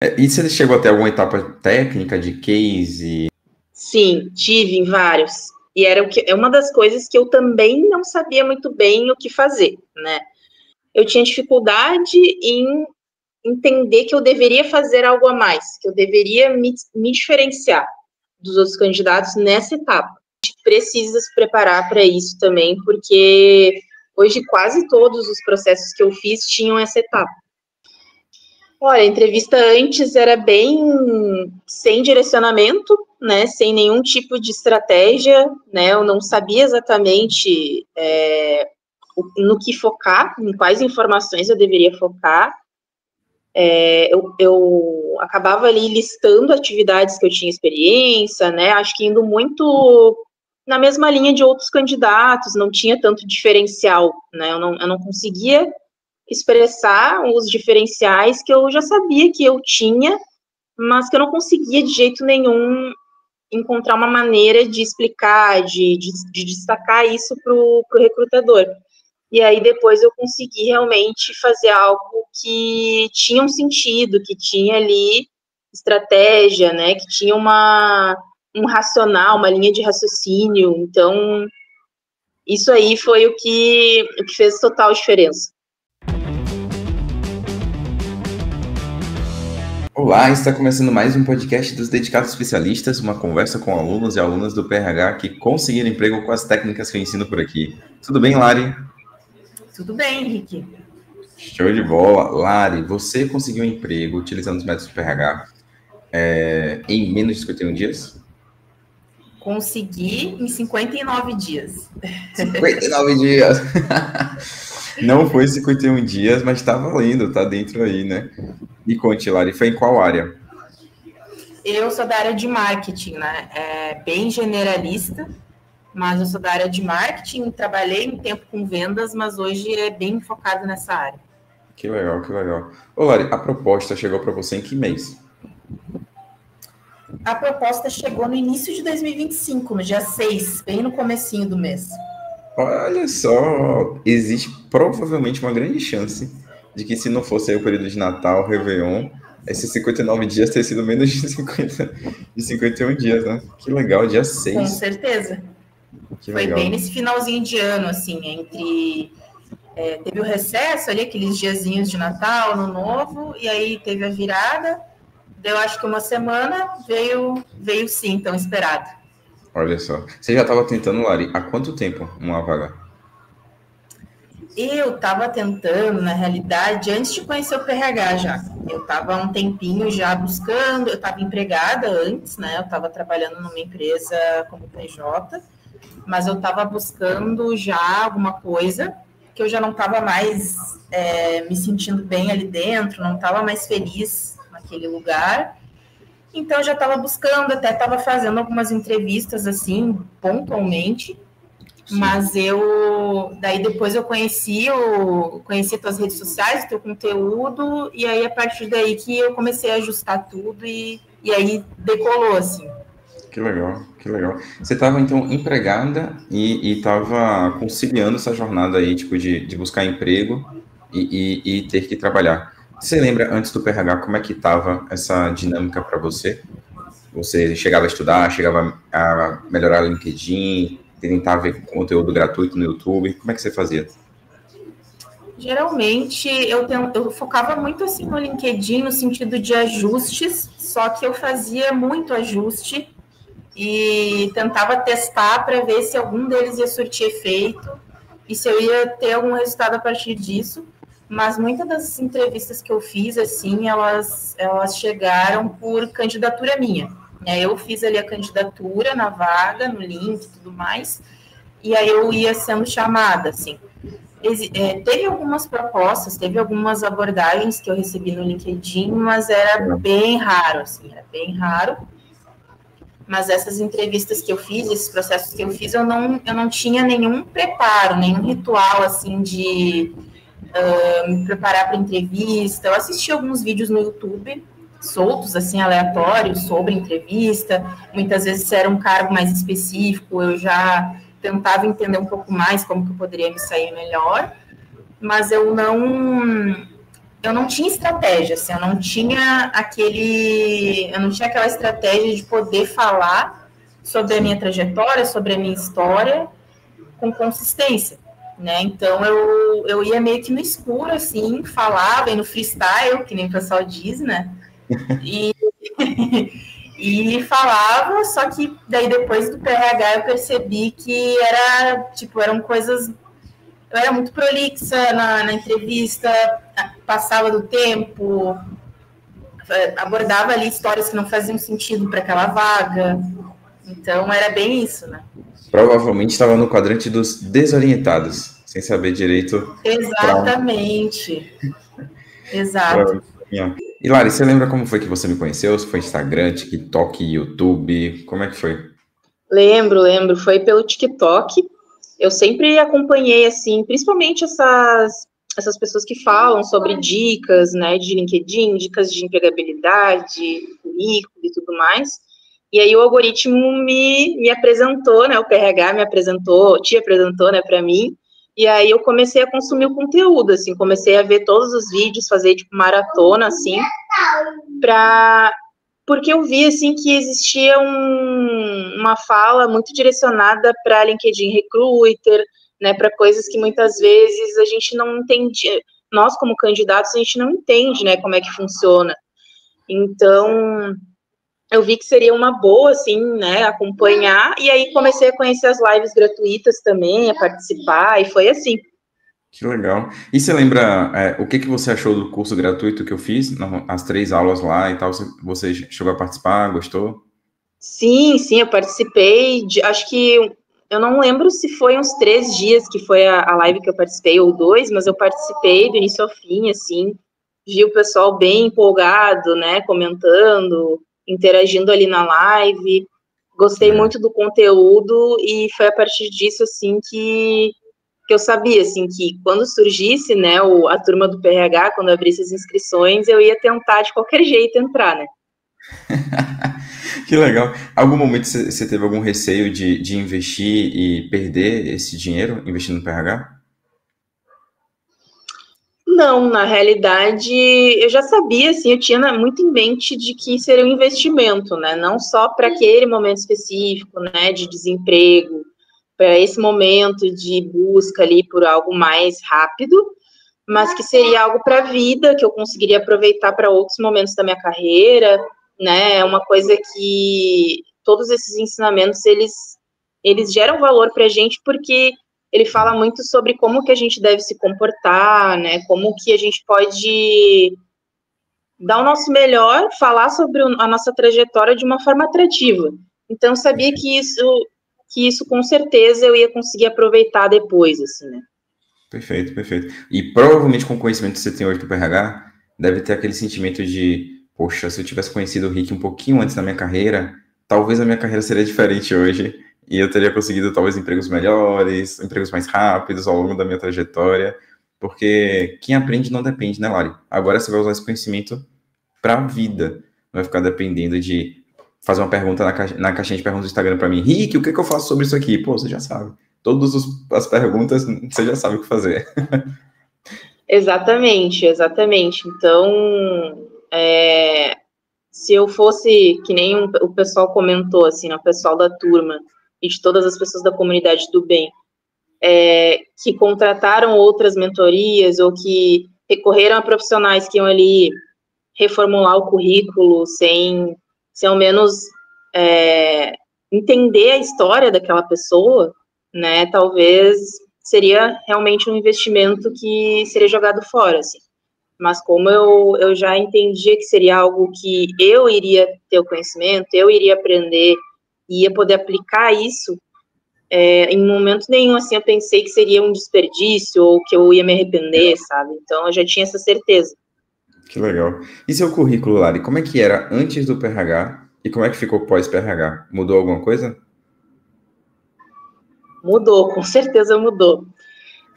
E você chegou até alguma etapa técnica de case? Sim, tive em vários. E é uma das coisas que eu também não sabia muito bem o que fazer, né? Eu tinha dificuldade em entender que eu deveria fazer algo a mais, que eu deveria me diferenciar dos outros candidatos nessa etapa. A gente precisa se preparar para isso também, porque hoje quase todos os processos que eu fiz tinham essa etapa. Olha, a entrevista antes era bem sem direcionamento, né, sem nenhum tipo de estratégia, né, eu não sabia exatamente no que focar, em quais informações eu deveria focar. Eu acabava ali listando atividades que eu tinha experiência, né, acho que indo muito na mesma linha de outros candidatos, não tinha tanto diferencial, né, eu não conseguia expressar os diferenciais que eu já sabia que eu tinha, mas que eu não conseguia de jeito nenhum encontrar uma maneira de explicar, de destacar isso para o recrutador. E aí depois eu consegui realmente fazer algo que tinha um sentido, que tinha ali estratégia, né, que tinha um racional, uma linha de raciocínio. Então, isso aí foi o que fez total diferença. Olá, está começando mais um podcast dos Dedicados Especialistas, uma conversa com alunos e alunas do PRH que conseguiram emprego com as técnicas que eu ensino por aqui. Tudo bem, Lari? Tudo bem, Henrique. Show de bola. Lari, você conseguiu um emprego utilizando os métodos do PRH em menos de 51 dias? Consegui em 59 dias. 59 dias! Não foi 51 dias, mas tá valendo, tá dentro aí, né? Me conte, Lari, foi em qual área? Eu sou da área de marketing, né? Bem generalista, mas eu sou da área de marketing, trabalhei um tempo com vendas, mas hoje é bem focado nessa área. Que legal, que legal. Ô, Lari, a proposta chegou para você em que mês? A proposta chegou no início de 2025, no dia 6, bem no comecinho do mês. Olha só, existe provavelmente uma grande chance de que se não fosse aí o período de Natal, Réveillon, esses 59 dias ter sido menos de 51 dias, né? Que legal, dia 6. Com certeza. Que foi legal. Bem nesse finalzinho de ano, assim, entre... teve o recesso ali, aqueles diazinhos de Natal, Ano Novo, e aí teve a virada, deu acho que uma semana, veio sim, tão esperado. Olha só. Você já estava tentando, Lari, há quanto tempo uma vaga? Eu estava tentando, na realidade, antes de conhecer o PRH já. Eu estava há um tempinho já buscando, eu estava empregada antes, né? Eu estava trabalhando numa empresa como PJ, mas eu estava buscando já alguma coisa que eu já não estava mais me sentindo bem ali dentro, não estava mais feliz naquele lugar. Então, eu já estava buscando, até estava fazendo algumas entrevistas, assim, pontualmente, sim. Mas daí depois eu conheci tuas redes sociais, o teu conteúdo, e aí a partir daí que eu comecei a ajustar tudo e aí decolou, assim. Que legal, que legal. Você estava, então, empregada e estava conciliando essa jornada aí, tipo, de buscar emprego e ter que trabalhar. Você lembra, antes do PRH, como é que estava essa dinâmica para você? Você chegava a estudar, chegava a melhorar o LinkedIn, tentar ver conteúdo gratuito no YouTube? Como é que você fazia? Geralmente, eu focava muito assim no LinkedIn, no sentido de ajustes, só que eu fazia muito ajuste e tentava testar para ver se algum deles ia surtir efeito e se eu ia ter algum resultado a partir disso. Mas muitas das entrevistas que eu fiz, assim, elas chegaram por candidatura minha. Eu fiz ali a candidatura na vaga, no link e tudo mais, e aí eu ia sendo chamada, assim. Teve algumas propostas, teve algumas abordagens que eu recebi no LinkedIn, mas era bem raro, assim, era bem raro. Mas essas entrevistas que eu fiz, esses processos que eu fiz, eu não tinha nenhum preparo, nenhum ritual, assim, de me preparar para entrevista. Eu assisti alguns vídeos no YouTube, soltos, assim, aleatórios, sobre entrevista. Muitas vezes, se era um cargo mais específico, eu já tentava entender um pouco mais como que eu poderia me sair melhor. Mas eu eu não tinha estratégia, assim, eu não tinha aquela estratégia de poder falar sobre a minha trajetória, sobre a minha história com consistência, né? Então eu ia meio que no escuro, assim, falava, e no freestyle, que nem o pessoal diz, né? E, e falava, só que daí depois do PRH eu percebi que eram coisas. Eu era muito prolixa na entrevista, passava do tempo, abordava ali histórias que não faziam sentido para aquela vaga. Então, era bem isso, né? Provavelmente estava no quadrante dos desorientados, sem saber direito. Exatamente. Exato. E Lari, você lembra como foi que você me conheceu? Se foi Instagram, TikTok, YouTube? Como é que foi? Lembro. Foi pelo TikTok. Eu sempre acompanhei, assim, principalmente essas pessoas que falam sobre dicas, né, de LinkedIn, dicas de empregabilidade, currículo e tudo mais. E aí o algoritmo me apresentou, né, o PRH te apresentou, né, para mim. E aí eu comecei a consumir o conteúdo, assim, comecei a ver todos os vídeos, fazer, tipo, maratona, assim, porque eu vi, assim, que existia uma fala muito direcionada para LinkedIn Recruiter, né, para coisas que muitas vezes a gente não entende, nós como candidatos, a gente não entende, né, como é que funciona. Então, eu vi que seria uma boa, assim, né, acompanhar, e aí comecei a conhecer as lives gratuitas também, a participar, e foi assim. Que legal. E você lembra o que você achou do curso gratuito que eu fiz? As 3 aulas lá e tal, você chegou a participar, gostou? Sim, eu participei, acho que, eu não lembro se foi uns 3 dias que foi a live que eu participei, ou 2, mas eu participei do início ao fim, assim, vi o pessoal bem empolgado, né, comentando, interagindo ali na live, gostei muito do conteúdo, e foi a partir disso, assim, que eu sabia, assim, que quando surgisse, né, a turma do PRH, quando abrisse as inscrições, eu ia tentar de qualquer jeito entrar, né. Que legal. Algum momento você teve algum receio de investir e perder esse dinheiro investindo no PRH? Não, na realidade, eu já sabia, assim, eu tinha muito em mente de que seria um investimento, né, não só para aquele momento específico, né, de desemprego, para esse momento de busca ali por algo mais rápido, mas que seria algo para a vida, que eu conseguiria aproveitar para outros momentos da minha carreira, né, é uma coisa que todos esses ensinamentos, eles geram valor para a gente, porque ele fala muito sobre como que a gente deve se comportar, né, como que a gente pode dar o nosso melhor, falar sobre a nossa trajetória de uma forma atrativa. Então, eu sabia que isso com certeza eu ia conseguir aproveitar depois, assim, né. Perfeito. E provavelmente com o conhecimento que você tem hoje do PRH, deve ter aquele sentimento de, poxa, se eu tivesse conhecido o Rick um pouquinho antes da minha carreira, talvez a minha carreira seria diferente hoje, e eu teria conseguido talvez empregos melhores, empregos mais rápidos ao longo da minha trajetória, porque quem aprende não depende, né, Lari? Agora você vai usar esse conhecimento para a vida, não vai ficar dependendo de fazer uma pergunta na caixinha de perguntas do Instagram para mim, Rick, o que eu faço sobre isso aqui? Pô, você já sabe. Todas as perguntas, você já sabe o que fazer. Exatamente. Então, se eu fosse, que nem o pessoal comentou, assim, né, o pessoal da turma e de todas as pessoas da comunidade do bem, que contrataram outras mentorias ou que recorreram a profissionais que iam ali reformular o currículo sem ao menos entender a história daquela pessoa, né, talvez seria realmente um investimento que seria jogado fora, assim. Mas como eu já entendia que seria algo que eu iria ter o conhecimento, eu iria aprender e ia poder aplicar isso, em momento nenhum, assim, eu pensei que seria um desperdício ou que eu ia me arrepender, sabe? Então, eu já tinha essa certeza. Que legal. E seu currículo, Lari, como é que era antes do PRH e como é que ficou pós-PRH? Mudou alguma coisa? Mudou, com certeza mudou.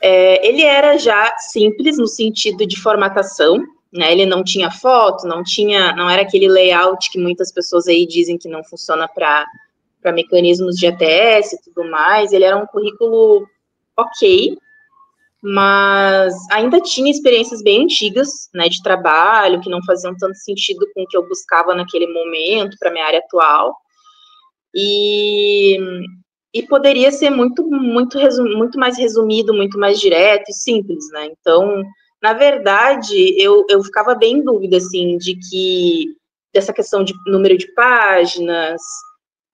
Ele era já simples no sentido de formatação, né? Ele não tinha foto, não era aquele layout que muitas pessoas aí dizem que não funciona para mecanismos de ATS e tudo mais. Ele era um currículo ok, mas ainda tinha experiências bem antigas, né, de trabalho, que não faziam tanto sentido com o que eu buscava naquele momento, para minha área atual, e poderia ser muito mais resumido, muito mais direto e simples, né, então, na verdade, eu ficava bem em dúvida, assim, dessa questão de número de páginas,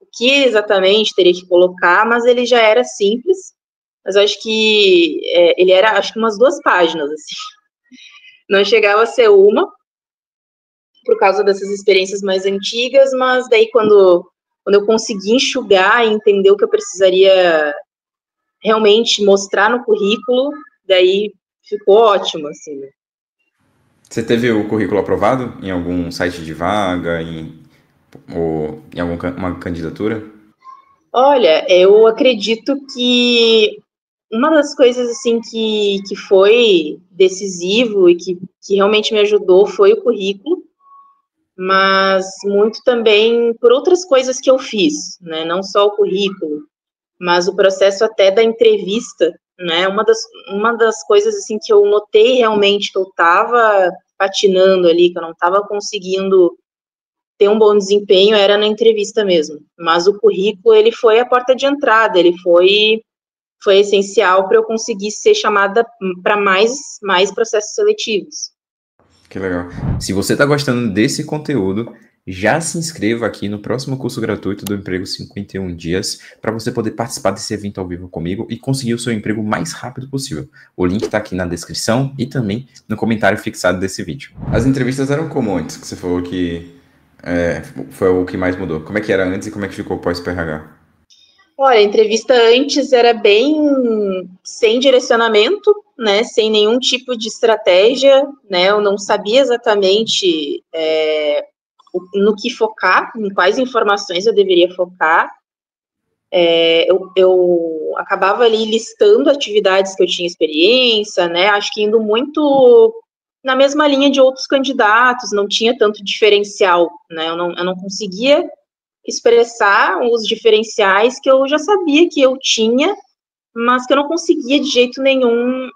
o que exatamente teria que colocar, mas ele já era simples, mas eu acho que ele era, acho que umas 2 páginas, assim. Não chegava a ser uma, por causa dessas experiências mais antigas, mas daí quando eu consegui enxugar e entender o que eu precisaria realmente mostrar no currículo, daí ficou ótimo, assim, né? Você teve o currículo aprovado em algum site de vaga, ou em alguma candidatura? Olha, eu acredito que uma das coisas, assim, que foi decisivo e que realmente me ajudou foi o currículo, mas muito também por outras coisas que eu fiz, né? Não só o currículo, mas o processo até da entrevista, né? Uma das coisas, assim, que eu notei realmente que eu estava patinando ali, que eu não estava conseguindo ter um bom desempenho, era na entrevista mesmo. Mas o currículo, ele foi a porta de entrada, ele foi essencial para eu conseguir ser chamada para mais processos seletivos. Que legal. Se você está gostando desse conteúdo, já se inscreva aqui no próximo curso gratuito do Emprego 51 Dias para você poder participar desse evento ao vivo comigo e conseguir o seu emprego o mais rápido possível. O link está aqui na descrição e também no comentário fixado desse vídeo. As entrevistas eram como antes, que você falou que foi o que mais mudou. Como é que era antes e como é que ficou pós-PRH? Olha, a entrevista antes era bem sem direcionamento, né, sem nenhum tipo de estratégia, né, eu não sabia exatamente no que focar, em quais informações eu deveria focar. Eu acabava ali listando atividades que eu tinha experiência, né, acho que indo muito na mesma linha de outros candidatos, não tinha tanto diferencial, né, eu não conseguia expressar os diferenciais que eu já sabia que eu tinha, mas que eu não conseguia de jeito nenhum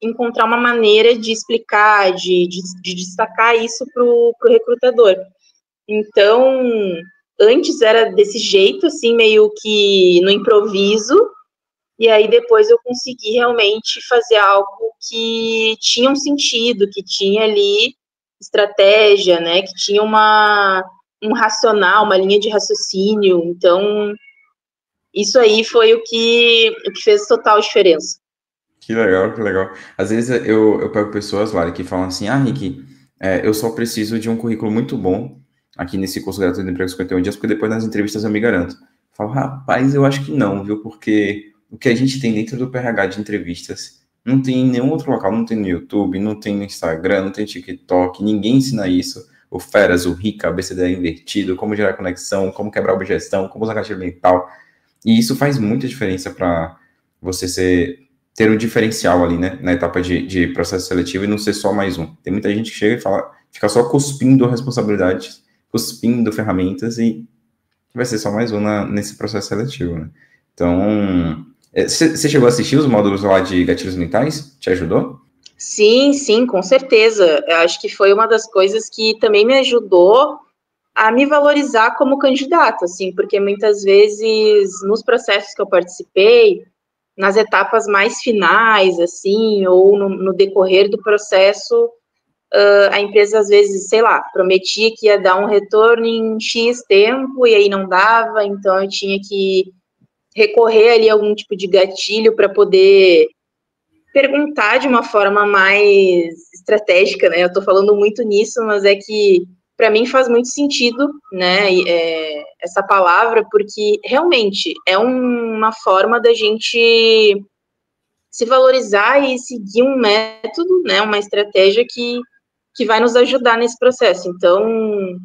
encontrar uma maneira de explicar, de destacar isso para o recrutador. Então, antes era desse jeito, assim, meio que no improviso, e aí depois eu consegui realmente fazer algo que tinha um sentido, que tinha ali estratégia, né, que tinha um racional, uma linha de raciocínio. Então, isso aí foi o que fez total diferença. Que legal, que legal. Às vezes eu pego pessoas lá que falam assim, Rick, eu só preciso de um currículo muito bom aqui nesse curso gratuito de emprego 51 dias, porque depois nas entrevistas eu me garanto. Eu falo, rapaz, eu acho que não, viu? Porque o que a gente tem dentro do PRH de entrevistas não tem em nenhum outro local, não tem no YouTube, não tem no Instagram, não tem no TikTok, ninguém ensina isso. O Feras, o Rica, ABCD invertido, como gerar conexão, como quebrar objeção, como usar gatilho mental. E isso faz muita diferença para você ter um diferencial ali, né, na etapa de processo seletivo e não ser só mais um. Tem muita gente que chega e fica só cuspindo responsabilidades, cuspindo ferramentas e vai ser só mais um nesse processo seletivo, né? Então, você chegou a assistir os módulos lá de gatilhos mentais? Te ajudou? Sim, sim, com certeza. Eu acho que foi uma das coisas que também me ajudou a me valorizar como candidata, assim, porque muitas vezes nos processos que eu participei, nas etapas mais finais, assim, ou no decorrer do processo, a empresa às vezes, sei lá, prometia que ia dar um retorno em X tempo e aí não dava, então eu tinha que recorrer ali a algum tipo de gatilho para poder perguntar de uma forma mais estratégica, né? Eu estou falando muito nisso, mas é que para mim faz muito sentido, né? Essa palavra, porque realmente é uma forma da gente se valorizar e seguir um método, né? Uma estratégia que vai nos ajudar nesse processo. Então,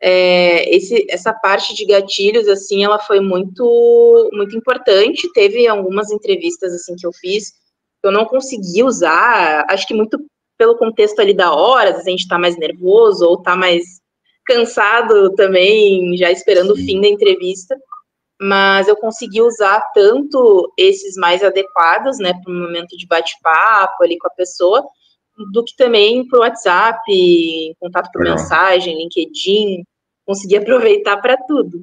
essa parte de gatilhos, assim, ela foi muito importante. Teve algumas entrevistas, assim, que eu fiz, que eu não consegui usar, acho que muito pelo contexto ali da hora, às vezes a gente tá mais nervoso ou tá mais cansado também, já esperando o fim da entrevista. mas eu consegui usar tanto esses mais adequados, né, para o momento de bate-papo ali com a pessoa, do que também para o WhatsApp, contato por mensagem, LinkedIn, consegui aproveitar para tudo.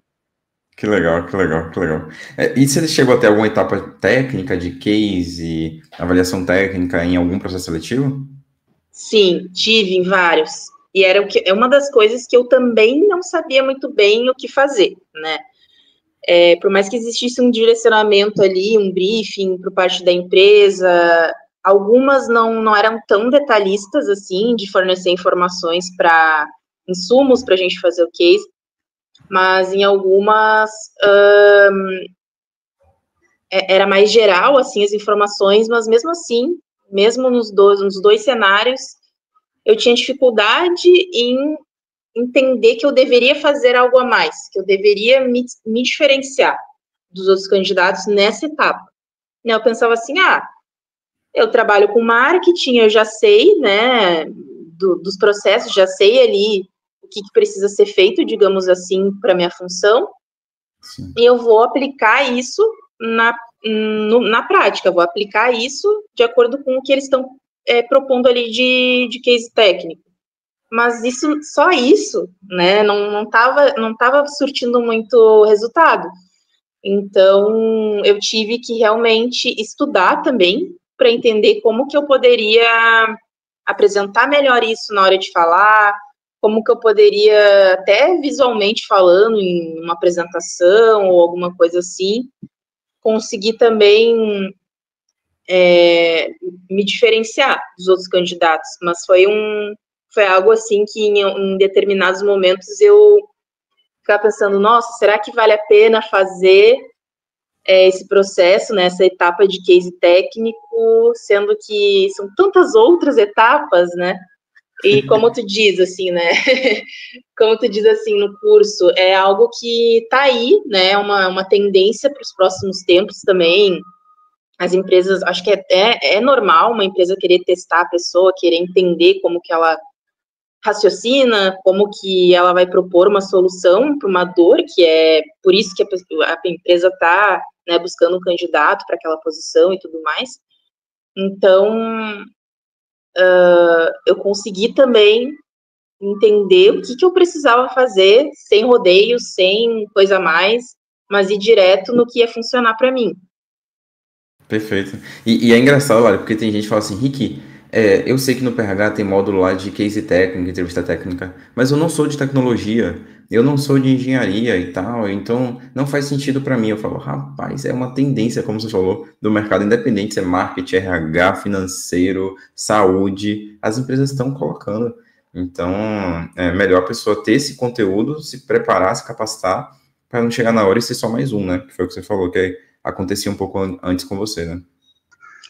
Que legal, que legal, que legal. E você chegou até alguma etapa técnica de case, avaliação técnica em algum processo seletivo? Sim, tive em vários. E é uma das coisas que eu também não sabia muito bem o que fazer, né? Por mais que existisse um direcionamento ali, um briefing por parte da empresa, algumas não eram tão detalhistas assim, de fornecer informações para insumos para a gente fazer o case, mas em algumas era mais geral assim as informações, mas mesmo assim, mesmo nos dois cenários, eu tinha dificuldade em entender que eu deveria fazer algo a mais, que eu deveria me diferenciar dos outros candidatos nessa etapa. Eu pensava assim, eu trabalho com marketing, eu já sei, né, dos processos, já sei ali o que precisa ser feito, digamos assim, para minha função, sim, e eu vou aplicar isso na prática, vou aplicar isso de acordo com o que eles estão propondo ali de case técnico. Mas só isso, né, não tava surtindo muito resultado. Então, eu tive que realmente estudar também para entender como que eu poderia apresentar melhor isso na hora de falar, como que eu poderia, até visualmente falando, em uma apresentação ou alguma coisa assim, conseguir também me diferenciar dos outros candidatos. Mas foi algo assim que em determinados momentos eu ficava pensando, nossa, será que vale a pena fazer esse processo, né, essa etapa de case técnico, sendo que são tantas outras etapas, né? E como tu diz, assim, né? Como tu diz, assim, no curso, é algo que está aí, né? Uma tendência para os próximos tempos também. As empresas, acho que é normal uma empresa querer testar a pessoa, querer entender como que ela raciocina, como que ela vai propor uma solução para uma dor, que é por isso que a empresa está, né, buscando um candidato para aquela posição e tudo mais. Então, eu consegui também entender o que eu precisava fazer, sem rodeios, sem coisa a mais, mas ir direto no que ia funcionar para mim. Perfeito. E é engraçado, olha, porque tem gente que fala assim, Rick, eu sei que no PRH tem módulo lá de case técnico, entrevista técnica, mas eu não sou de tecnologia, eu não sou de engenharia e tal, então não faz sentido para mim. Eu falo, rapaz, é uma tendência, como você falou, do mercado independente, se é marketing, RH, financeiro, saúde, as empresas estão colocando. Então, é melhor a pessoa ter esse conteúdo, se preparar, se capacitar, para não chegar na hora e ser só mais um, né? Que foi o que você falou, que acontecia um pouco antes com você, né?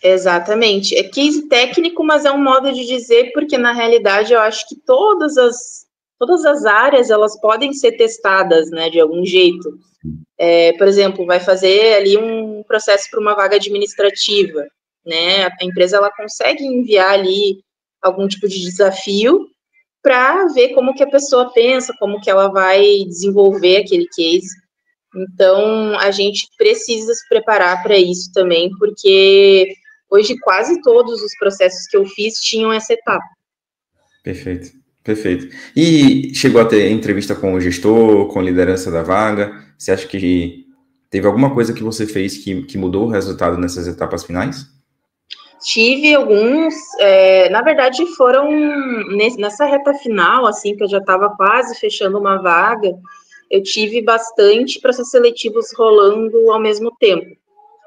Exatamente. É case técnico, mas é um modo de dizer, porque na realidade eu acho que todas as áreas, elas podem ser testadas, né, de algum jeito. Por exemplo, vai fazer ali um processo para uma vaga administrativa, né, a empresa, ela consegue enviar ali algum tipo de desafio para ver como que a pessoa pensa, como que ela vai desenvolver aquele case. Então, a gente precisa se preparar para isso também, porque hoje quase todos os processos que eu fiz tinham essa etapa. Perfeito, perfeito. E chegou a ter entrevista com o gestor, com a liderança da vaga? Você acha que teve alguma coisa que você fez que mudou o resultado nessas etapas finais? Tive alguns, na verdade foram nessa reta final, assim, que eu já estava quase fechando uma vaga, eu tive bastante processos seletivos rolando ao mesmo tempo.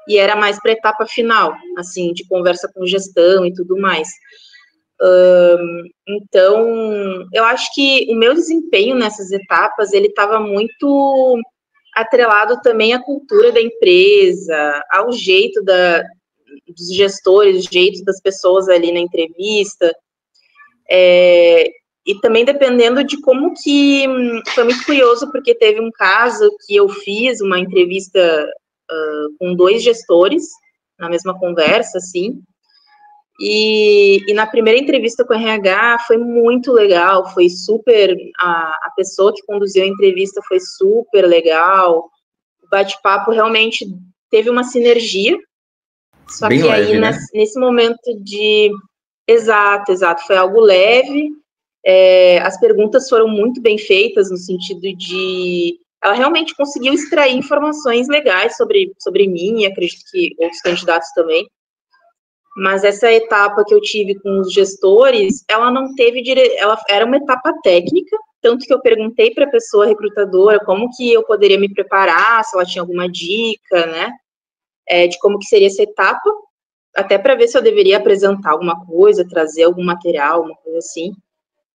E era mais para a etapa final, assim, de conversa com gestão e tudo mais. Então, eu acho que o meu desempenho nessas etapas, ele estava muito atrelado também à cultura da empresa, ao jeito dos gestores, o jeito das pessoas ali na entrevista, e também dependendo de como que, foi muito curioso, porque teve um caso que eu fiz uma entrevista com 2 gestores, na mesma conversa, assim, e na primeira entrevista com o RH foi muito legal, foi super, a pessoa que conduziu a entrevista foi super legal, bate-papo realmente teve uma sinergia, só Bem que leve, aí, né? nesse momento de... Exato, foi algo leve, as perguntas foram muito bem feitas, no sentido de... Ela realmente conseguiu extrair informações legais sobre mim, e acredito que outros candidatos também, mas essa etapa que eu tive com os gestores, ela não teve ela era uma etapa técnica, tanto que eu perguntei para a pessoa recrutadora como que eu poderia me preparar, se ela tinha alguma dica, né, de como que seria essa etapa, até para ver se eu deveria apresentar alguma coisa, trazer algum material, alguma coisa assim.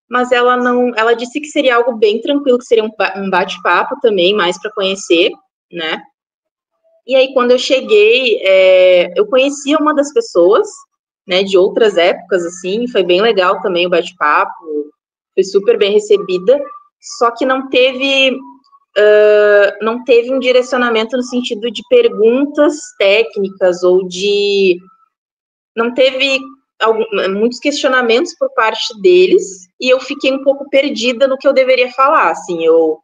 Mas ela disse que seria algo bem tranquilo, que seria um bate-papo também, mais para conhecer, né. E aí, quando eu cheguei, eu conhecia uma das pessoas, né, de outras épocas, assim, foi bem legal também o bate-papo, fui super bem recebida, só que não teve um direcionamento no sentido de perguntas técnicas ou de... Não teve muitos questionamentos por parte deles, e eu fiquei um pouco perdida no que eu deveria falar, assim, eu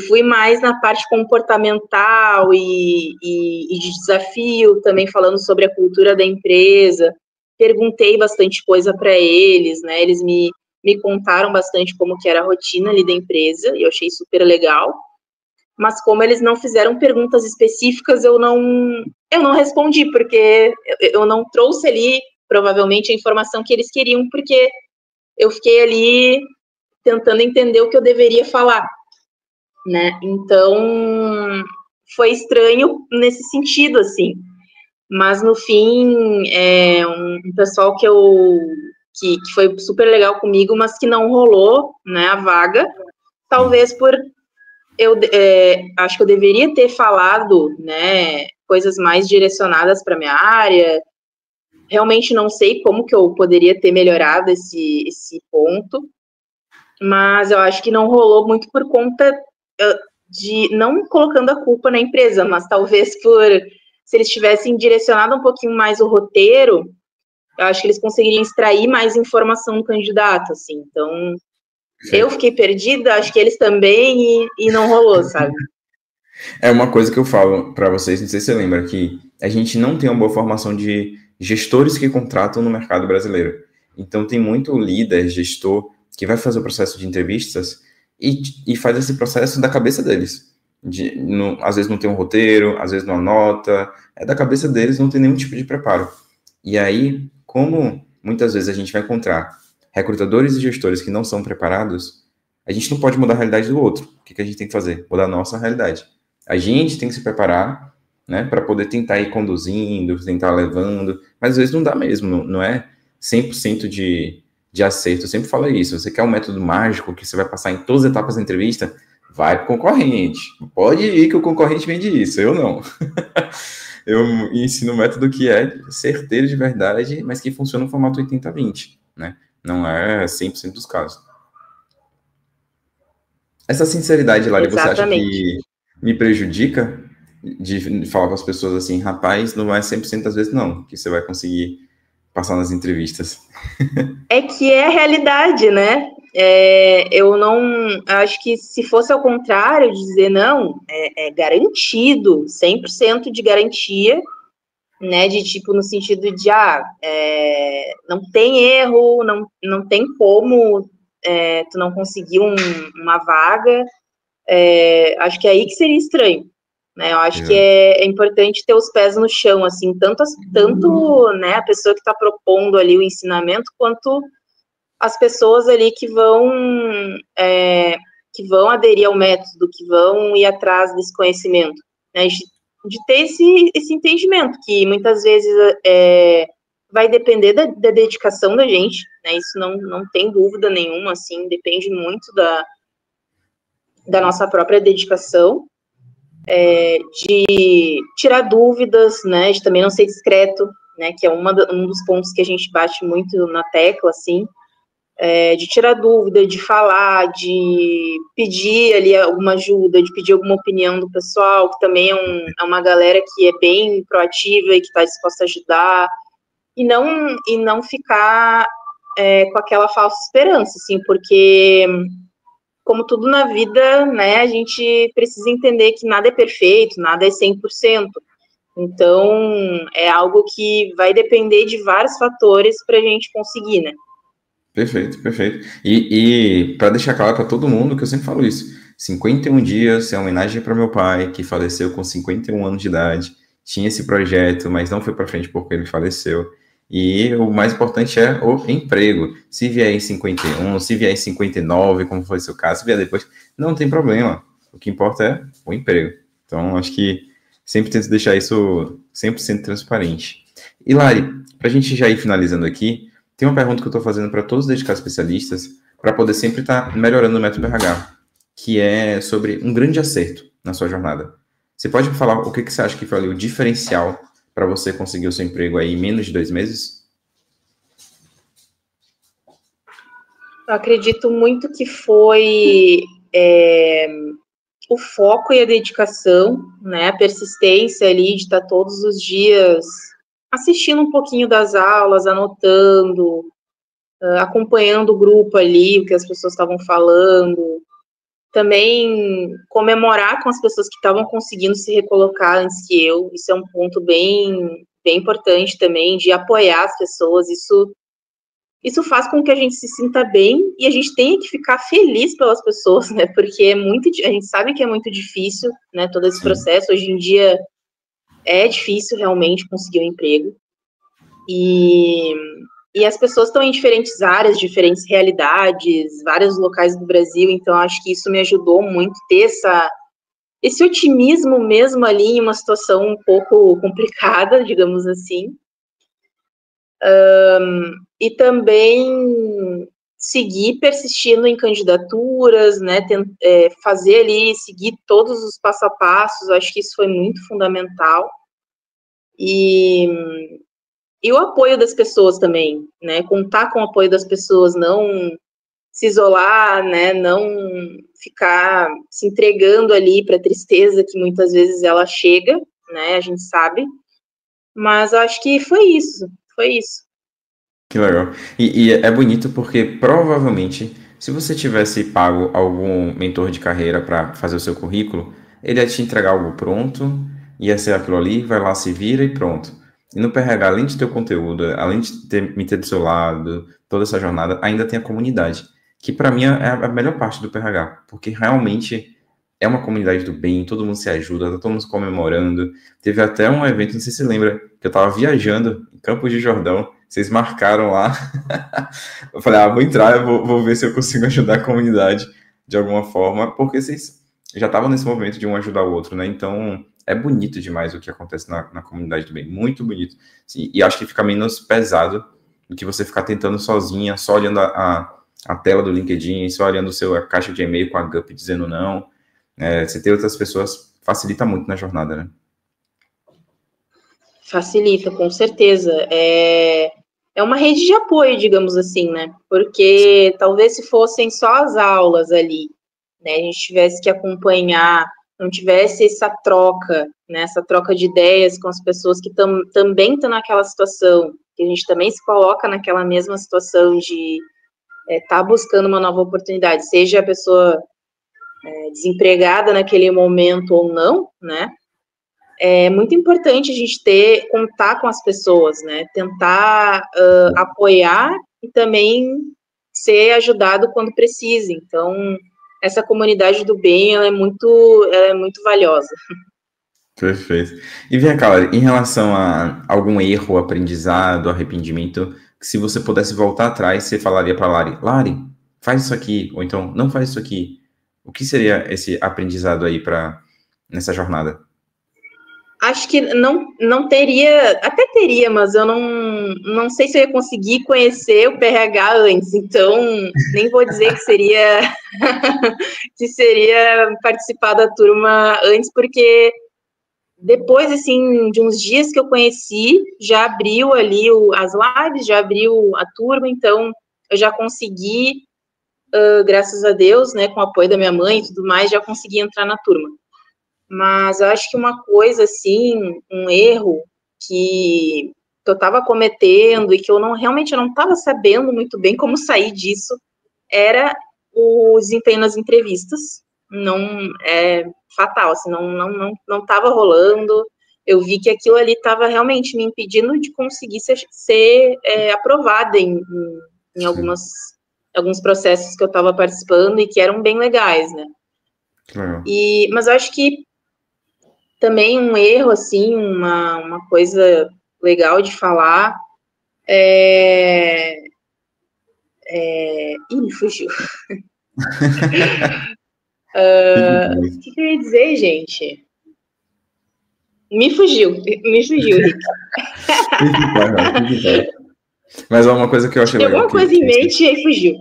fui mais na parte comportamental e de desafio, também falando sobre a cultura da empresa, perguntei bastante coisa para eles, né, eles me contaram bastante como que era a rotina ali da empresa, e eu achei super legal, mas como eles não fizeram perguntas específicas, eu não respondi, porque eu não trouxe ali, provavelmente, a informação que eles queriam, porque eu fiquei ali tentando entender o que eu deveria falar, né? Então, foi estranho nesse sentido, assim. Mas, no fim, um pessoal que foi super legal comigo, mas que não rolou, né, a vaga, talvez por... acho que eu deveria ter falado, né, coisas mais direcionadas para minha área. Realmente não sei como que eu poderia ter melhorado esse ponto, mas eu acho que não rolou muito por conta de, não colocando a culpa na empresa, mas talvez se eles tivessem direcionado um pouquinho mais o roteiro, eu acho que eles conseguiriam extrair mais informação do candidato, assim. Então, eu fiquei perdida, acho que eles também, e não rolou, sabe? É uma coisa que eu falo para vocês, não sei se você lembra, que a gente não tem uma boa formação de gestores que contratam no mercado brasileiro. Então, tem muito líder, gestor, que vai fazer o processo de entrevistas e faz esse processo da cabeça deles. Às vezes não tem um roteiro, às vezes não anota, é da cabeça deles, não tem nenhum tipo de preparo. E aí, como muitas vezes a gente vai encontrar recrutadores e gestores que não são preparados, a gente não pode mudar a realidade do outro. O que a gente tem que fazer? Mudar a nossa realidade. A gente tem que se preparar, né, para poder tentar ir conduzindo, tentar levando, mas às vezes não dá mesmo, não é 100% de acerto. Eu sempre falo isso, você quer um método mágico que você vai passar em todas as etapas da entrevista, vai para o concorrente. Pode ir que o concorrente vende isso, eu não. Eu ensino um método que é certeiro de verdade, mas que funciona no formato 80-20, né? Não é 100% dos casos. Essa sinceridade, Lari, você acha que me prejudica de falar com as pessoas assim, rapaz, não é 100% das vezes não, que você vai conseguir passar nas entrevistas? É que é a realidade, né? Eu não... Acho que se fosse ao contrário, dizer não, é garantido, 100% de garantia, né? De tipo, no sentido de, não tem erro, não tem como tu não conseguir uma vaga. Acho que é aí que seria estranho, né? Eu acho que é importante ter os pés no chão, assim, tanto né, a pessoa que está propondo ali o ensinamento, quanto as pessoas ali que vão aderir ao método, que vão ir atrás desse conhecimento, né? De ter esse entendimento, que muitas vezes vai depender da dedicação da gente, né? Isso não tem dúvida nenhuma, assim, depende muito da nossa própria dedicação, de tirar dúvidas, né, de também não ser discreto, né, que é um dos pontos que a gente bate muito na tecla, assim, de tirar dúvida, de falar, de pedir ali alguma ajuda, de pedir alguma opinião do pessoal, que também é uma galera que é bem proativa e que está disposta a ajudar, e não ficar com aquela falsa esperança, assim, porque como tudo na vida, né, a gente precisa entender que nada é perfeito, nada é 100%. Então, é algo que vai depender de vários fatores para a gente conseguir, né? Perfeito, perfeito. E para deixar claro para todo mundo que eu sempre falo isso, 51 dias é uma homenagem para meu pai, que faleceu com 51 anos de idade, tinha esse projeto, mas não foi para frente porque ele faleceu. E o mais importante é o emprego. Se vier em 51, se vier em 59, como foi o seu caso, se vier depois, não tem problema. O que importa é o emprego. Então, acho que sempre tento deixar isso 100% transparente. E Lari, para a gente já ir finalizando aqui, tem uma pergunta que eu estou fazendo para todos os dedicados especialistas, para poder sempre estar melhorando o método RH, que é sobre um grande acerto na sua jornada. Você pode me falar o que você acha que foi ali o diferencial para você conseguir o seu emprego aí em menos de 2 meses? Eu acredito muito que foi o foco e a dedicação, né, a persistência ali de estar todos os dias assistindo um pouquinho das aulas, anotando, acompanhando o grupo ali, o que as pessoas estavam falando, também comemorar com as pessoas que estavam conseguindo se recolocar antes que eu, isso é um ponto bem, bem importante também, de apoiar as pessoas, isso faz com que a gente se sinta bem e a gente tenha que ficar feliz pelas pessoas, né, porque a gente sabe que é muito difícil, né, todo esse processo, hoje em dia é difícil realmente conseguir um emprego, e as pessoas estão em diferentes áreas, diferentes realidades, vários locais do Brasil, então acho que isso me ajudou muito ter esse otimismo mesmo ali em uma situação um pouco complicada, digamos assim. E também seguir persistindo em candidaturas, né, fazer ali, seguir todos os passo a passos, acho que isso foi muito fundamental. E o apoio das pessoas também, né, contar com o apoio das pessoas, não se isolar, né, não ficar se entregando ali para a tristeza que muitas vezes ela chega, né, a gente sabe, mas acho que foi isso. Que legal. E é bonito porque provavelmente, se você tivesse pago algum mentor de carreira para fazer o seu currículo, ele ia te entregar algo pronto, ia ser aquilo ali, vai lá, se vira e pronto. E no PRH, além de ter o conteúdo, além de me ter do seu lado, toda essa jornada, ainda tem a comunidade, que para mim é a melhor parte do PRH, porque realmente é uma comunidade do bem, todo mundo se ajuda, tá todo mundo se comemorando. Teve até um evento, não sei se você lembra, que eu estava viajando em Campos de Jordão, vocês marcaram lá. Eu falei, vou entrar, eu vou ver se eu consigo ajudar a comunidade de alguma forma, porque vocês já estavam nesse movimento de um ajudar o outro, né? Então, é bonito demais o que acontece na comunidade do bem, muito bonito. Sim, e acho que fica menos pesado do que você ficar tentando sozinha, só olhando a tela do LinkedIn, só olhando a caixa de e-mail com a GUP dizendo não. Você ter outras pessoas facilita muito na jornada, né? Facilita, com certeza. É uma rede de apoio, digamos assim, né? Porque talvez se fossem só as aulas ali, né? A gente tivesse que acompanhar, não tivesse essa troca, né? Essa troca de ideias com as pessoas que também estão naquela situação, que a gente também se coloca naquela mesma situação de estar buscando uma nova oportunidade, seja a pessoa desempregada naquele momento ou não, né? É muito importante a gente contar com as pessoas, né? Tentar apoiar e também ser ajudado quando precisa. Então, essa comunidade do bem, ela é muito valiosa. Perfeito. E vem cá, Lari, em relação a algum erro, aprendizado, arrependimento, que se você pudesse voltar atrás, você falaria para Lari, faz isso aqui, ou então, não faz isso aqui. O que seria esse aprendizado aí nessa jornada? Acho que não teria, até teria, mas eu não sei se eu ia conseguir conhecer o PRH antes, então nem vou dizer que seria que seria participar da turma antes, porque depois, assim, de uns dias que eu conheci, já abriu ali as lives, já abriu a turma, então eu já consegui, graças a Deus, né, com o apoio da minha mãe e tudo mais, já consegui entrar na turma. Mas eu acho que uma coisa, assim, um erro que eu estava cometendo e que realmente eu não estava sabendo muito bem como sair disso, era o desempenho nas entrevistas. Não é fatal, assim, não estava rolando. Eu vi que aquilo ali estava realmente me impedindo de conseguir ser aprovada em alguns processos que eu estava participando e que eram bem legais, né? Mas eu acho que também um erro, assim, uma coisa legal de falar Ih, me fugiu. O que eu ia dizer, gente? Me fugiu, Rick. Mas é uma coisa que eu achei legal. Tem alguma coisa em mente e aí fugiu.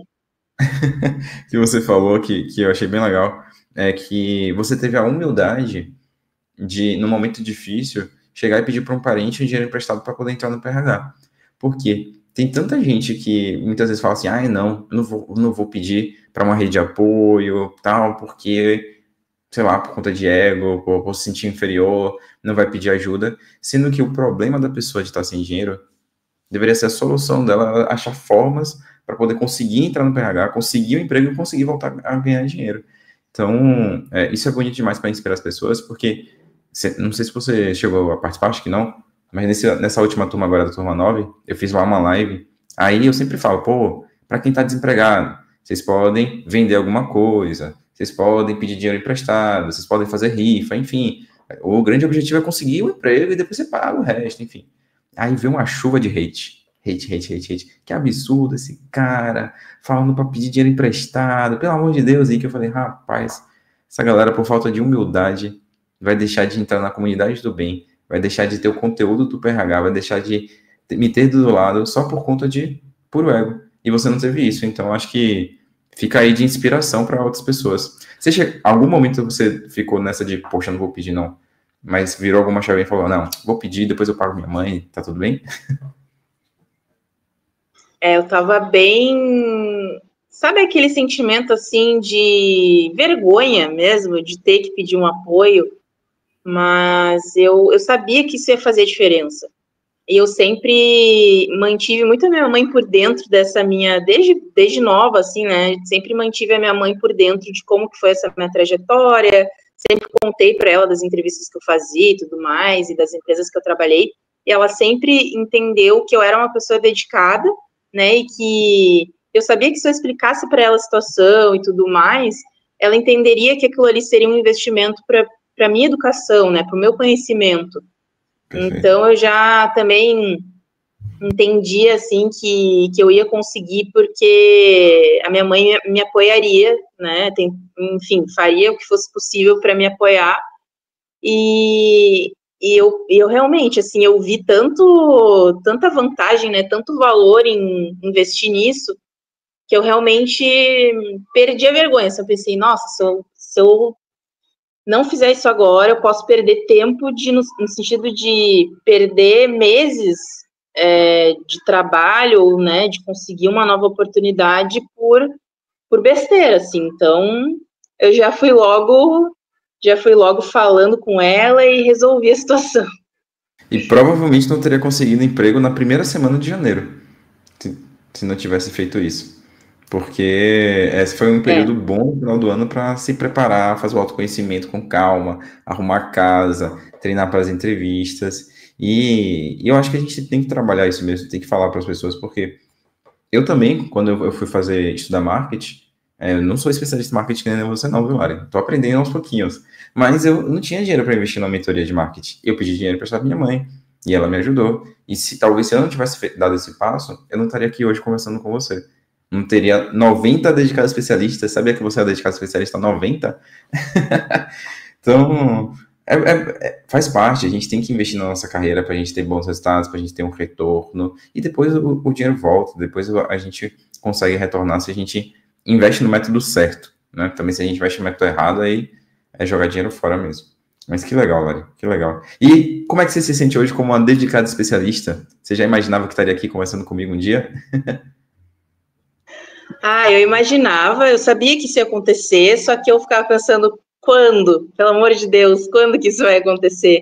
Que você falou que eu achei bem legal, é que você teve a humildade de, num momento difícil, chegar e pedir para um parente um dinheiro emprestado para poder entrar no PRH. Por quê? Tem tanta gente que muitas vezes fala assim, não vou pedir para uma rede de apoio, tal, porque, sei lá, por conta de ego, por se sentir inferior, não vai pedir ajuda, sendo que o problema da pessoa de estar sem dinheiro deveria ser a solução dela achar formas para poder conseguir entrar no PRH, conseguir um emprego e conseguir voltar a ganhar dinheiro. Então, isso é bonito demais para inspirar as pessoas, porque, não sei se você chegou a participar, acho que não, mas nessa última turma agora da turma 9, eu fiz lá uma live, aí eu sempre falo, para quem está desempregado, vocês podem vender alguma coisa, vocês podem pedir dinheiro emprestado, vocês podem fazer rifa, enfim, o grande objetivo é conseguir um emprego e depois você paga o resto, enfim. Aí veio uma chuva de hate. Que absurdo esse cara falando para pedir dinheiro emprestado, pelo amor de Deus, aí que eu falei, rapaz, essa galera por falta de humildade vai deixar de entrar na comunidade do bem, vai deixar de ter o conteúdo do PRH, vai deixar de me ter do lado só por conta de puro ego. E você não teve isso, então acho que fica aí de inspiração para outras pessoas. Algum momento você ficou nessa de, poxa, não vou pedir não, mas virou alguma chave e falou, não, vou pedir, depois eu pago minha mãe, tá tudo bem? Eu tava bem... Sabe aquele sentimento, assim, de vergonha mesmo, de ter que pedir um apoio? Mas eu sabia que isso ia fazer diferença. E eu sempre mantive muito a minha mãe por dentro dessa minha... Desde nova, assim, né? Sempre mantive a minha mãe por dentro de como que foi essa minha trajetória. Sempre contei para ela das entrevistas que eu fazia e tudo mais, e das empresas que eu trabalhei. E ela sempre entendeu que eu era uma pessoa dedicada, né, e que eu sabia que se eu explicasse para ela a situação e tudo mais, ela entenderia que aquilo ali seria um investimento para a minha educação, né, para o meu conhecimento. Perfeito. Então, eu já também entendi, assim, que eu ia conseguir porque a minha mãe me apoiaria, né, enfim, faria o que fosse possível para me apoiar, e eu realmente, assim, eu vi tanta vantagem, né, tanto valor em investir nisso, que eu realmente perdi a vergonha. Eu pensei, nossa, se eu não fizer isso agora, eu posso perder tempo no sentido de perder meses de trabalho, né, de conseguir uma nova oportunidade por besteira, assim. Então, eu já fui logo falando com ela e resolvi a situação. E provavelmente não teria conseguido emprego na primeira semana de janeiro, se não tivesse feito isso. Porque esse foi um período bom no final do ano para se preparar, fazer o autoconhecimento com calma, arrumar casa, treinar para as entrevistas. E eu acho que a gente tem que trabalhar isso mesmo, tem que falar para as pessoas, porque eu também, quando eu fui estudar marketing, eu não sou especialista em marketing que nem você não, viu, Ari? Tô aprendendo aos pouquinhos. Mas eu não tinha dinheiro para investir na mentoria de marketing. Eu pedi dinheiro para minha mãe, e ela me ajudou. E talvez se eu não tivesse dado esse passo, eu não estaria aqui hoje conversando com você. Não teria 90 dedicados especialistas. Sabia que você é dedicado especialista 90? Então, faz parte. A gente tem que investir na nossa carreira para a gente ter bons resultados, para a gente ter um retorno. E depois o dinheiro volta. Depois a gente consegue retornar se a gente investe no método certo, né? Também se a gente investe no método errado, aí é jogar dinheiro fora mesmo. Mas que legal, Lari, que legal. E como é que você se sente hoje como uma dedicada especialista? Você já imaginava que estaria aqui conversando comigo um dia? Eu imaginava, eu sabia que isso ia acontecer, só que eu ficava pensando, quando? Pelo amor de Deus, quando que isso vai acontecer?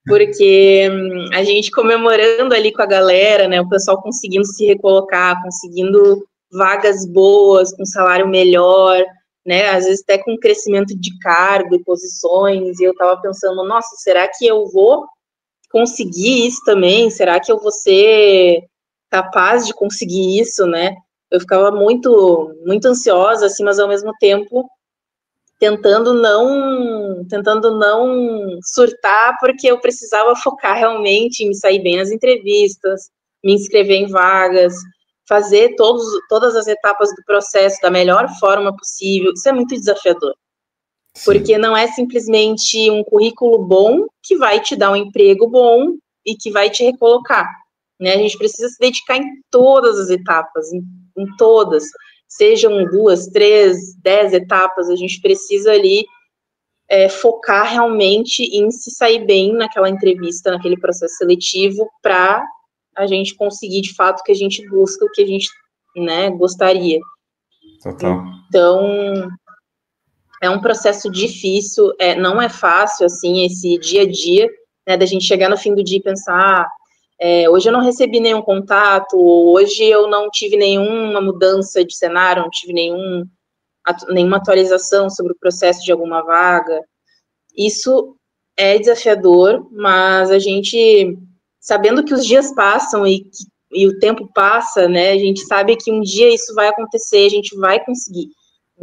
Porque a gente comemorando ali com a galera, né, o pessoal conseguindo se recolocar, conseguindo vagas boas, com salário melhor, né, às vezes até com crescimento de cargo e posições, e eu estava pensando, nossa, será que eu vou conseguir isso também? Será que eu vou ser capaz de conseguir isso, né? Eu ficava muito ansiosa, assim, mas ao mesmo tempo tentando não surtar, porque eu precisava focar realmente em me sair bem nas entrevistas, me inscrever em vagas, fazer todas as etapas do processo da melhor forma possível. Isso é muito desafiador. Sim. Porque não é simplesmente um currículo bom que vai te dar um emprego bom e que vai te recolocar, né? A gente precisa se dedicar em todas as etapas, em todas, sejam 2, 3, 10 etapas, a gente precisa ali focar realmente em se sair bem naquela entrevista, naquele processo seletivo, para a gente conseguir, de fato, o que a gente busca, o que a gente, né, gostaria. Total. Então, é um processo difícil, não é fácil, assim, esse dia a dia, né, da gente chegar no fim do dia e pensar, hoje eu não recebi nenhum contato, hoje eu não tive nenhuma mudança de cenário, não tive nenhuma atualização sobre o processo de alguma vaga. Isso é desafiador, mas a gente, sabendo que os dias passam e o tempo passa, né, a gente sabe que um dia isso vai acontecer, a gente vai conseguir.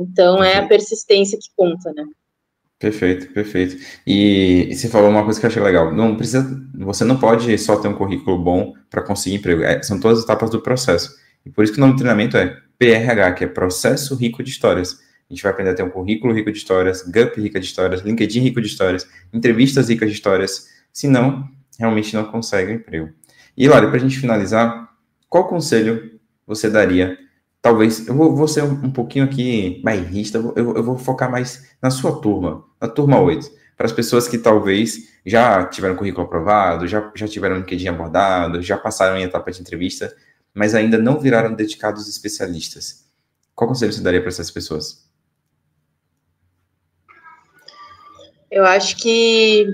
Então, perfeito. É a persistência que conta, né? Perfeito, perfeito. E você falou uma coisa que eu achei legal. Você não pode só ter um currículo bom para conseguir emprego. São todas as etapas do processo. E por isso que o nome do treinamento é PRH, que é Processo Rico de Histórias. A gente vai aprender a ter um currículo rico de histórias, GUP rica de histórias, LinkedIn rico de histórias, entrevistas ricas de histórias. Senão, realmente não consegue um emprego. E, Lari, para a gente finalizar, qual conselho você daria? Talvez, eu vou ser um pouquinho aqui bairrista, eu vou focar mais na sua turma, na turma 8, para as pessoas que talvez já tiveram currículo aprovado, já tiveram LinkedIn abordado, já passaram em etapa de entrevista, mas ainda não viraram dedicados especialistas. Qual conselho você daria para essas pessoas? Eu acho que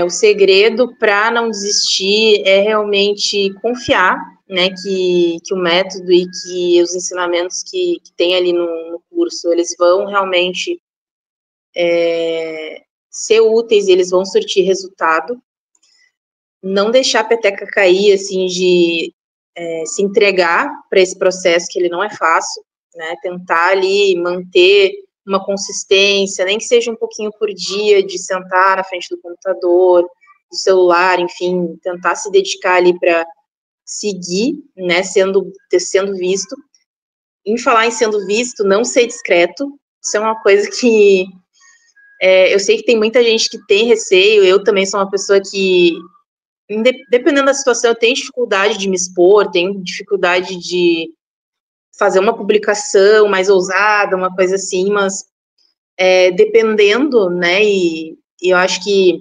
o segredo para não desistir é realmente confiar, né, que o método e que os ensinamentos que tem ali no curso, eles vão realmente ser úteis, eles vão surtir resultado. Não deixar a peteca cair, assim, de se entregar para esse processo, que ele não é fácil, né, tentar ali manter uma consistência, nem que seja um pouquinho por dia, de sentar na frente do computador, do celular, enfim, tentar se dedicar ali para seguir, né, sendo visto. Em falar em sendo visto, não ser discreto, isso é uma coisa que eu sei que tem muita gente que tem receio, eu também sou uma pessoa que, dependendo da situação, eu tenho dificuldade de me expor, tenho dificuldade de fazer uma publicação mais ousada, uma coisa assim, mas dependendo, né, e eu acho que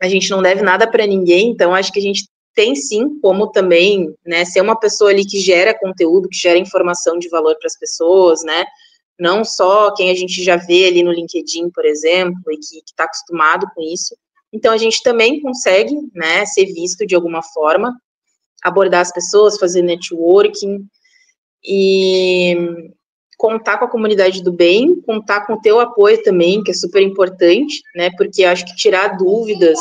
a gente não deve nada para ninguém, então acho que a gente tem sim como também, né, ser uma pessoa ali que gera conteúdo, que gera informação de valor para as pessoas, né, não só quem a gente já vê ali no LinkedIn, por exemplo, e que está acostumado com isso. Então a gente também consegue, né, ser visto de alguma forma, abordar as pessoas, fazer networking e contar com a comunidade do bem, contar com o teu apoio também, que é super importante, né, porque acho que tirar dúvidas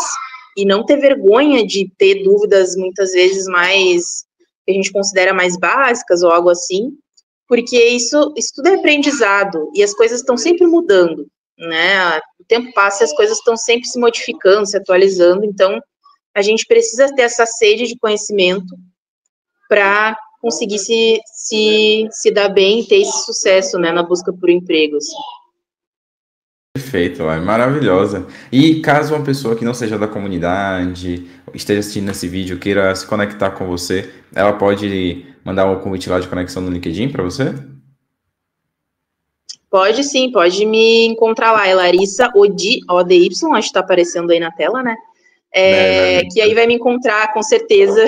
e não ter vergonha de ter dúvidas muitas vezes mais, que a gente considera mais básicas ou algo assim, porque isso tudo é aprendizado e as coisas estão sempre mudando, né, o tempo passa e as coisas estão sempre se modificando, se atualizando, então a gente precisa ter essa sede de conhecimento para conseguir se dar bem e ter esse sucesso, né, na busca por emprego, assim. Perfeito, é maravilhosa. E caso uma pessoa que não seja da comunidade, esteja assistindo esse vídeo, queira se conectar com você, ela pode mandar um convite lá de conexão no LinkedIn para você? Pode sim, pode me encontrar lá, é Larissa Ody, ODY, acho que está aparecendo aí na tela, né? Que aí vai me encontrar, com certeza.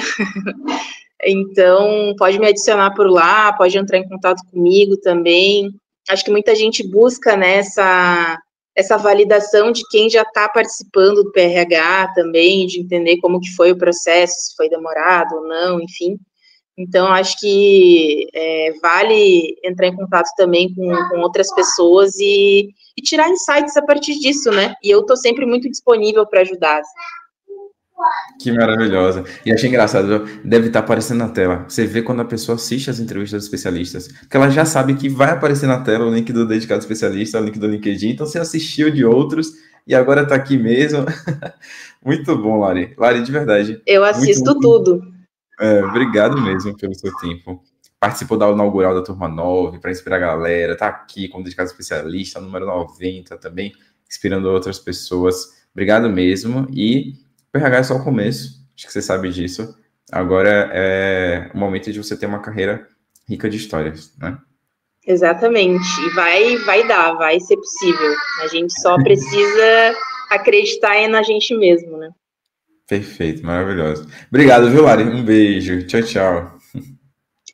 Então, pode me adicionar por lá, pode entrar em contato comigo também. Acho que muita gente busca, né, essa validação de quem já está participando do PRH também, de entender como que foi o processo, se foi demorado ou não, enfim. Então, acho que vale entrar em contato também com outras pessoas e tirar insights a partir disso, né? E eu estou sempre muito disponível para ajudar. Que maravilhosa. E achei engraçado, deve estar aparecendo na tela. Você vê quando a pessoa assiste as entrevistas dos especialistas, que ela já sabe que vai aparecer na tela o link do dedicado especialista, o link do LinkedIn, então você assistiu de outros e agora está aqui mesmo. Muito bom, Lari. Lari, de verdade. Eu assisto tudo. Obrigado mesmo pelo seu tempo. Participou da inaugural da turma 9 para inspirar a galera, tá aqui como dedicado especialista, número 90 também, inspirando outras pessoas. Obrigado mesmo. E o RH é só o começo, acho que você sabe disso. Agora é o momento de você ter uma carreira rica de histórias, né? Exatamente. E vai ser possível. A gente só precisa acreditar na gente mesmo, né? Perfeito, maravilhoso. Obrigado, viu, Lari? Um beijo. Tchau, tchau.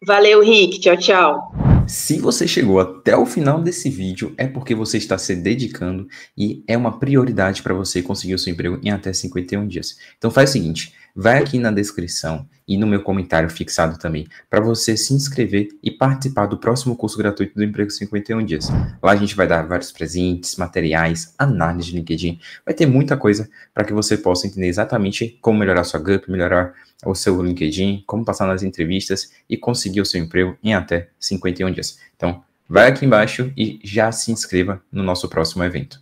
Valeu, Rick. Tchau, tchau. Se você chegou até o final desse vídeo, é porque você está se dedicando e é uma prioridade para você conseguir o seu emprego em até 51 dias. Então faz o seguinte, vai aqui na descrição e no meu comentário fixado também, para você se inscrever e participar do próximo curso gratuito do Emprego 51 Dias. Lá a gente vai dar vários presentes, materiais, análise de LinkedIn, vai ter muita coisa para que você possa entender exatamente como melhorar sua GUP, melhorar o seu LinkedIn, como passar nas entrevistas e conseguir o seu emprego em até 51 dias. Então, vai aqui embaixo e já se inscreva no nosso próximo evento.